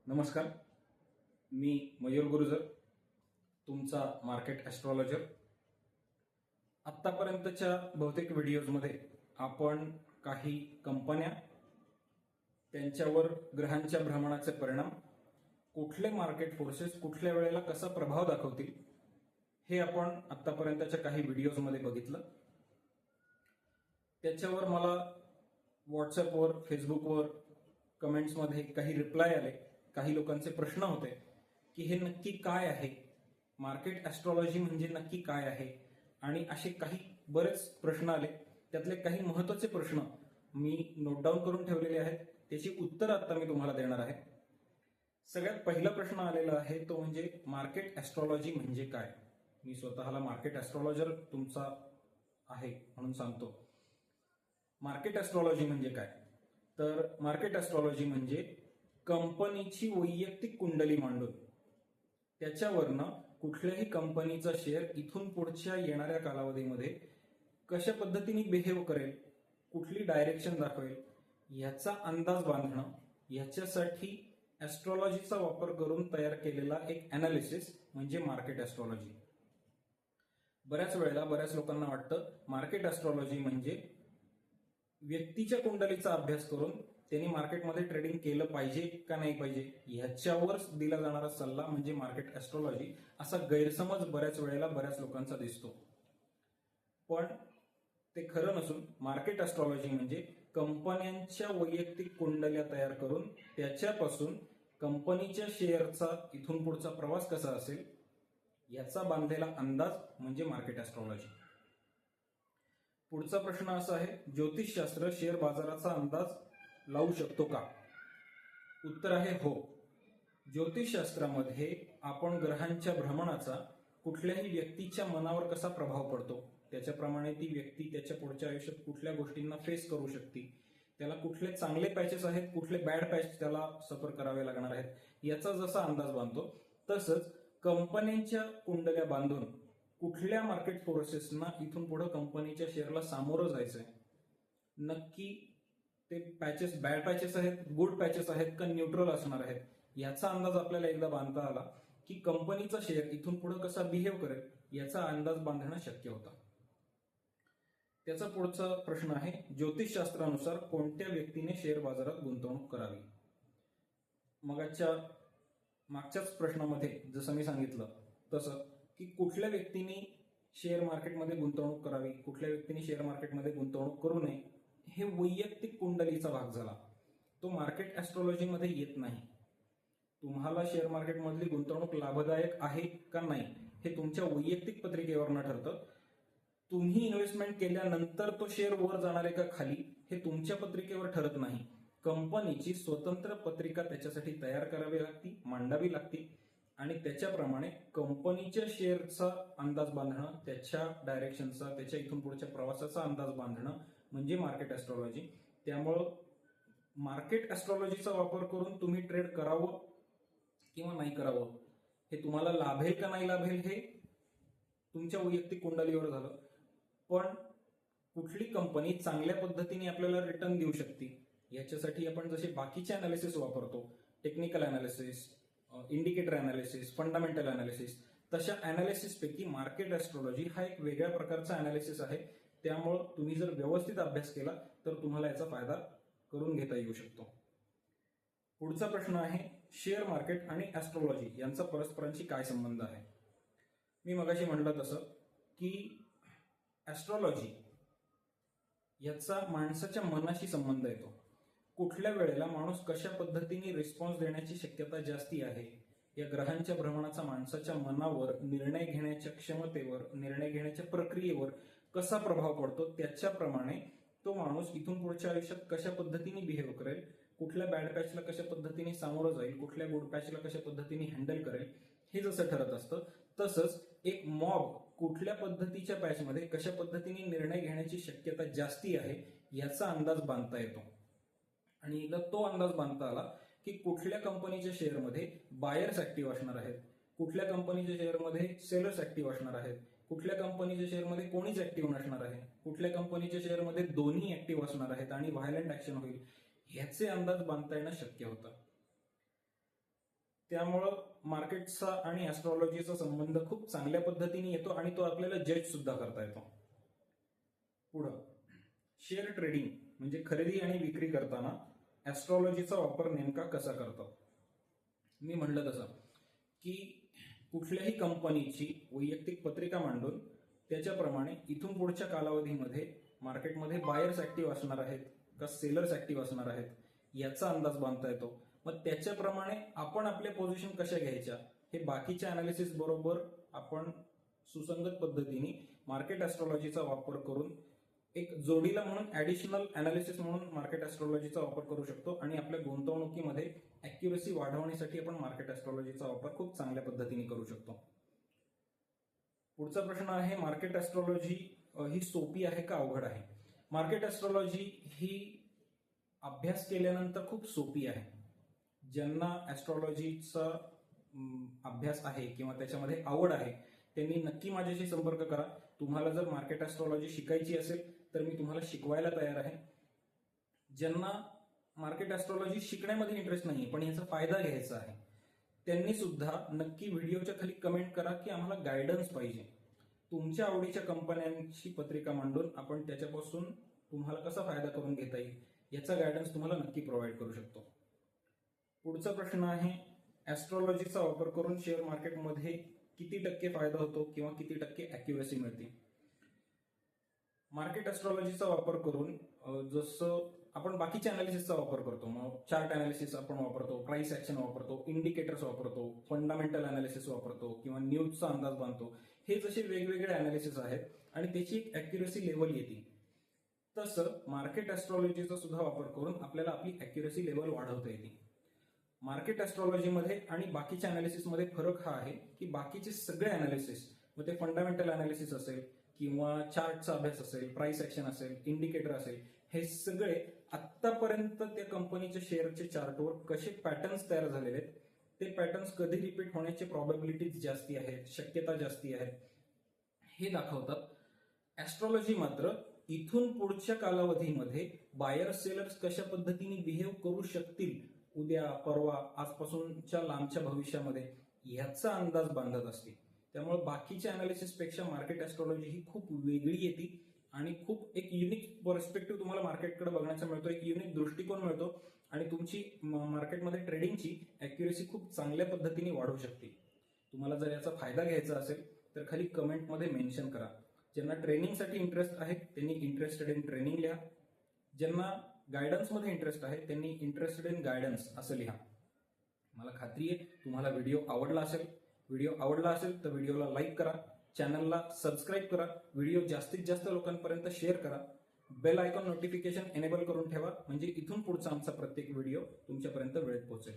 नमस्कार. मी मयूर गुरुजर, तुमचा market astrologer. आत्तापर्यंतच्या बहुतेक व्हिडिओजमध्ये आपण काही कंपन्या, त्यांच्यावर ग्रहांच्या भ्रमणाचे परिणाम, कुठले मार्केट फोर्सेस कुठल्या वेळेला कसा प्रभाव दाखवतील हे आपण आत्तापर्यंतच्या काही व्हिडिओजमध्ये बघितलं. त्याच्यावर मला व्हॉट्सअपवर, फेसबुकवर, कमेंट्समध्ये काही रिप्लाय आले. काही लोकांचे प्रश्न होते की हे नक्की काय आहे, मार्केट ॲस्ट्रॉलॉजी म्हणजे नक्की काय आहे, आणि असे काही बरेच प्रश्न आले. त्यातले काही महत्त्वाचे प्रश्न मी नोट डाऊन करून ठेवलेले आहेत. त्याची उत्तर आता मी तुम्हाला देणार आहे. सगळ्यात पहिला प्रश्न आलेला आहे तो म्हणजे मार्केट ॲस्ट्रॉलॉजी म्हणजे काय. मी स्वतःला मार्केट ॲस्ट्रॉलॉजर तुमचा आहे म्हणून सांगतो. मार्केट ॲस्ट्रॉलॉजी म्हणजे काय, तर मार्केट ॲस्ट्रॉलॉजी म्हणजे कंपनीची वैयक्तिक कुंडली मांडून त्याच्यावरनं कुठल्याही कंपनीचा शेअर इथून पुढच्या येणाऱ्या कालावधीमध्ये कशा पद्धतीने बिहेव करेल, कुठली डायरेक्शन दाखवेल याचा अंदाज बांधणं, याच्यासाठी ॲस्ट्रॉलॉजीचा वापर करून तयार केलेला एक ॲनालिसिस म्हणजे मार्केट ॲस्ट्रॉलॉजी. बऱ्याच वेळेला बऱ्याच लोकांना वाटतं मार्केट ॲस्ट्रॉलॉजी म्हणजे व्यक्तीच्या कुंडलीचा अभ्यास करून त्यांनी मार्केटमध्ये ट्रेडिंग केलं पाहिजे का नाही पाहिजे ह्याच्यावर दिला जाणारा सल्ला म्हणजे मार्केट ॲस्ट्रॉलॉजी, असा गैरसमज बऱ्याच वेळेला बऱ्याच लोकांचा दिसतो. पण ते खरं नसून मार्केट ॲस्ट्रॉलॉजी म्हणजे कंपन्यांच्या वैयक्तिक कुंडल्या तयार करून त्याच्यापासून कंपनीच्या शेअरचा इथून पुढचा प्रवास कसा असेल याचा बांधलेला अंदाज म्हणजे मार्केट ॲस्ट्रॉलॉजी. पुढचा प्रश्न असा आहे, ज्योतिषशास्त्र शेअर बाजाराचा अंदाज लावू शकतो का? उत्तर आहे हो. ज्योतिषशास्त्रामध्ये आपण ग्रहांच्या भ्रमणाचा कुठल्याही व्यक्तीच्या मनावर कसा प्रभाव पडतो, त्याच्याप्रमाणे ती व्यक्ती त्याच्या पुढच्या आयुष्यात कुठल्या गोष्टींना फेस करू शकते, त्याला कुठले चांगले पॅचेस आहेत, कुठले बॅड पॅच त्याला सफर करावे लागणार आहेत, याचा जसा अंदाज बांधतो तसंच कंपन्यांच्या कुंडल्या बांधून कुठल्या मार्केट फोर्सेसना इथून पुढे कंपनीच्या शेअरला सामोरं जायचंय, नक्की ते पॅचेस बॅड पॅचेस आहेत, गुड पॅचेस आहेत का न्यूट्रल असणार आहेत, याचा अंदाज आपल्याला एकदा बांधता आला की कंपनीचा शेअर इथून पुढे कसा बिहेव करेल याचा अंदाज बांधणं शक्य होतं. त्याचा पुढचा प्रश्न आहे, ज्योतिषशास्त्रानुसार कोणत्या व्यक्तीने शेअर बाजारात गुंतवणूक करावी. मागच्याच प्रश्नामध्ये जसं मी सांगितलं तसं की कुठल्या व्यक्तीने शेअर मार्केटमध्ये गुंतवणूक करावी, कुठल्या व्यक्तीने शेअर मार्केटमध्ये गुंतवणूक करू नये, हे वैयक्तिक कुंडलीचा भाग झाला. तो मार्केट ॲस्ट्रॉलॉजीमध्ये येत नाही. तुम्हाला शेअर मार्केटमधली गुंतवणूक लाभदायक आहे का नाही हे तुमच्या वैयक्तिक पत्रिकेवरनं ठरतं. तुम्ही इन्व्हेस्टमेंट केल्यानंतर तो शेअर वर जाणार आहे का खाली हे तुमच्या पत्रिकेवर ठरत नाही. कंपनीची स्वतंत्र पत्रिका त्याच्यासाठी तयार करावी लागती, मांडावी लागती, आणि त्याच्याप्रमाणे कंपनीच्या शेअरचा अंदाज बांधणं, त्याच्या डायरेक्शनचा, त्याच्या इथून पुढच्या प्रवासाचा अंदाज बांधणं म्हणजे मार्केट ॲस्ट्रॉलॉजी. त्यामुळं मार्केट ॲस्ट्रॉलॉजीचा वापर करून तुम्ही ट्रेड करावं किंवा नाही करावं, हे तुम्हाला लाभेल का नाही लाभेल हे तुमच्या वैयक्तिक कुंडलीवर झालं. पण कुठली कंपनी चांगल्या पद्धतीने आपल्याला रिटर्न देऊ शकते याच्यासाठी आपण जसे बाकीचे अनालिसिस वापरतो, technical analysis, indicator analysis, fundamental analysis, तशा अनालिसिस पैकी मार्केट ॲस्ट्रॉलॉजी हा एक वेगळ्या प्रकारचा अनालिसिस आहे. त्यामुळं तुम्ही जर व्यवस्थित अभ्यास केला तर तुम्हाला याचा फायदा करून घेता येऊ शकतो. पुढचा प्रश्न आहे, शेअर मार्केट आणि ॲस्ट्रॉलॉजी यांचा परस्परांशी काय संबंध आहे. मी मगाशी म्हटलं तसं की ॲस्ट्रॉलॉजी याचा माणसाच्या मनाशी संबंध येतो. कुठल्या वेळेला माणूस कशा पद्धतीने रिस्पॉन्स देण्याची शक्यता जास्ती आहे, या ग्रहांच्या भ्रमणाचा माणसाच्या मनावर, निर्णय घेण्याच्या क्षमतेवर, निर्णय घेण्याच्या प्रक्रियेवर कसा प्रभाव पडतो त्याच्याप्रमाणे तो माणूस इथून पुढच्या आयुष्यात कशा पद्धतीने बिहेव करेल, कुठल्या बॅड पॅचला कशा पद्धतीने सामोरं जाईल, कुठल्या गुड पॅचला कशा पद्धतीने हँडल करेल हे जसं ठरत असतं, तसंच एक मॉब कुठल्या पद्धतीच्या पॅचमध्ये कशा पद्धतीने निर्णय घेण्याची शक्यता जास्ती आहे याचा अंदाज बांधता येतो. आणि एकदा तो अंदाज बांधता आला की कुठल्या कंपनीच्या शेअरमध्ये बायर्स ऍक्टिव्ह असणार आहेत, कुठल्या कंपनीच्या शेअरमध्ये सेलर्स ऍक्टिव्ह असणार आहेत, कुठल्या कंपनीच्या शेअरमध्ये कोणीच ऍक्टिव्ह नसणार आहे, कुठल्या कंपनीच्या शेअरमध्ये दोन्ही ऍक्टिव्ह असणार आहेत आणि व्हायलंट ऍक्शन होईल, ह्याचे अंदाज बांधता येणं शक्य होतं. त्यामुळं मार्केटचा आणि ऍस्ट्रॉलॉजीचा संबंध खूप चांगल्या पद्धतीने येतो आणि तो आपल्याला जज सुद्धा करता येतो. पुढं शेअर ट्रेडिंग म्हणजे खरेदी आणि विक्री करताना ऍस्ट्रॉलॉजीचा वापर नेमका कसा करतात. मी म्हणलं तसं की कुठल्याही कंपनीची वैयक्तिक पत्रिका मांडून त्याच्याप्रमाणे इथून पुढच्या कालावधीमध्ये मार्केटमध्ये बायर्स ऍक्टिव्ह असणार आहेत का सेलर्स ऍक्टिव्ह असणार आहेत याचा अंदाज बांधता येतो. मग त्याच्याप्रमाणे आपण आपल्या पोझिशन कशा घ्यायच्या हे बाकीच्या अनालिसिस बरोबर आपण सुसंगत पद्धतीने मार्केट ऍस्ट्रॉलॉजीचा वापर करून एक जोडीला म्हणून ऍडिशनल अनालिसिस म्हणून मार्केट ऍस्ट्रॉलॉजीचा वापर करू शकतो आणि आपल्या गुंतवणुकीमध्ये अॅक्युरसी वाढवण्यासाठी आपण मार्केट ऍस्ट्रॉलॉजीचा वापर खूप चांगल्या पद्धतीने करू शकतो. पुढचा प्रश्न आहे मार्केट ऍस्ट्रॉलॉजी ही सोपी आहे का अवघड आहे. मार्केट ऍस्ट्रॉलॉजी ही अभ्यास केल्यानंतर खूप सोपी आहे. ज्यांना ऍस्ट्रॉलॉजीचा अभ्यास आहे किंवा त्याच्यामध्ये आवड आहे त्यांनी नक्की माझ्याशी संपर्क करा. तुम्हाला जर मार्केट ऍस्ट्रॉलॉजी शिकायची असेल तर मी तुम्हाला शिकवायला तयार आहे. ज्यांना मार्केट ऍस्ट्रॉलॉजी शिकण्यामध्ये इंटरेस्ट नाही पण याचा फायदा घ्यायचा आहे त्यांनी सुद्धा नक्की व्हिडिओच्या खाली कमेंट करा की आम्हाला गायडन्स पाहिजे. तुमच्या आवडीच्या कंपन्यांची पत्रिका मांडून आपण त्याच्यापासून तुम्हाला कसा फायदा करून घेता येईल याचा गायडन्स तुम्हाला नक्की प्रोव्हाइड करू शकतो. पुढचा प्रश्न आहे ऍस्ट्रॉलॉजीचा वापर करून शेअर मार्केटमध्ये किती टक्के फायदा होतो किंवा किती टक्के अॅक्युरसी मिळते. मार्केट ऍस्ट्रॉलॉजीचा वापर करून जसं आपण बाकीच्या अनालिसिसचा वापर करतो, मग चार्ट अनालिसिस आपण वापरतो, प्राइस ऍक्शन वापरतो, इंडिकेटर्स वापरतो, फंडामेंटल अनालिसिस वापरतो किंवा न्यूजचा अंदाज बांधतो. हे जसे वेगवेगळे अनालिसिस आहेत आणि त्याची एक अॅक्युरसी लेवल येते. तसं मार्केट ऍस्ट्रॉलॉजीचा सुद्धा वापर करून आपल्याला आपली अॅक्युरसी लेवल वाढवता येते. मार्केट ऍस्ट्रॉलॉजीमध्ये आणि बाकीच्या अनालिसिसमध्ये फरक हा आहे की बाकीचे सगळे अनालिसिस मग ते फंडामेंटल अनालिसिस असेल किंवा चार्टचा अभ्यास असेल, प्राइस ऍक्शन असेल, इंडिकेटर असेल, हे सगळे आतापर्यंत त्या कंपनीच्या शेअरचे चार्टवर कसे पॅटर्न्स तयार झालेले आहेत, ते पॅटर्न्स कधी रिपीट होण्याची प्रॉबॅबिलिटीज जास्ती आहेत, शक्यता जास्ती आहेत, हे दाखवतात. ऍस्ट्रॉलॉजी मात्र इथून पुढच्या कालावधीमध्ये बायर सेलर्स कशा पद्धतीने बिहेव करू शकतील उद्या, परवा, आजपासूनच्या लांबच्या भविष्यामध्ये ह्याचा अंदाज बांधत असते. त्यामुळे बाकीच्या अनालिसिसपेक्षा मार्केट ऍस्ट्रॉलॉजी ही खूप वेगळी येते आणि खूप एक युनिक पर्स्पेक्टिव्ह तुम्हाला मार्केटकडे बघण्याचा मिळतो, एक युनिक दृष्टिकोन मिळतो आणि तुमची मार्केटमध्ये ट्रेडिंगची अॅक्युरसी खूप चांगल्या पद्धतीने वाढू शकते. तुम्हाला जर याचा फायदा घ्यायचा असेल तर खाली कमेंटमध्ये मेन्शन करा. ज्यांना ट्रेनिंगसाठी इंटरेस्ट आहे त्यांनी इंटरेस्टेड इन ट्रेनिंग लिहा. ज्यांना गायडन्समध्ये इंटरेस्ट आहे त्यांनी इंटरेस्टेड इन गायडन्स असं लिहा. मला खात्री आहे तुम्हाला व्हिडिओ आवडला असेल. व्हिडिओ आवडला असेल तर व्हिडिओला लाईक करा, चॅनलला सबस्क्राईब करा, व्हिडिओ जास्तीत जास्त लोकांपर्यंत शेअर करा, बेल आयकॉन नोटिफिकेशन एनेबल करून ठेवा म्हणजे इथून पुढचा आमचा प्रत्येक व्हिडिओ तुमच्यापर्यंत वेळेत पोहोचेल.